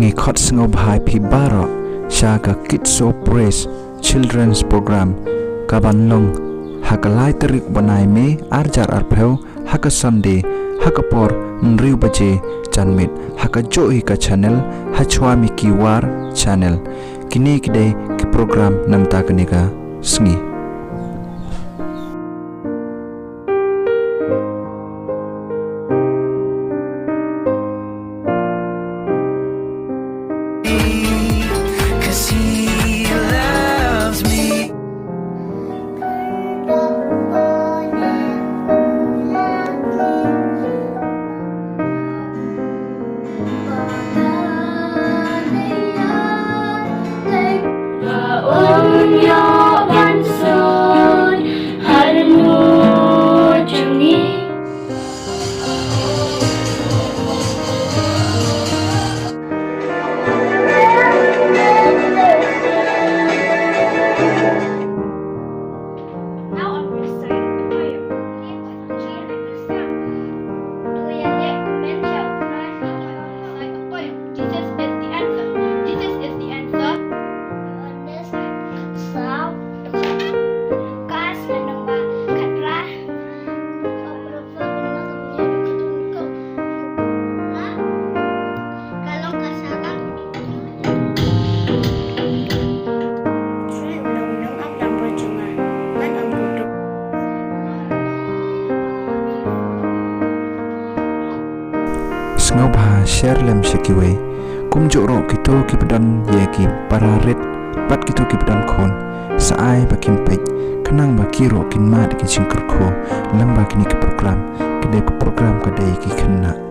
ngikot sengau bahai pi baro syaka Kids So Praise Children's Program kaban long hakalai terik banai me arjar arpeu haka Sunday haka por nriu baje chanmit haka joi ka channel hachwa mi kiwar channel kini kidai ki program namta kanika sngi sengau bah share lem syakiwe kum joro kito kipdan ye ki pararit pat kito kipdan khon saai bakim pek kenang bakiro kin mat ki cingker kho lamba kini ke program kedai ki kena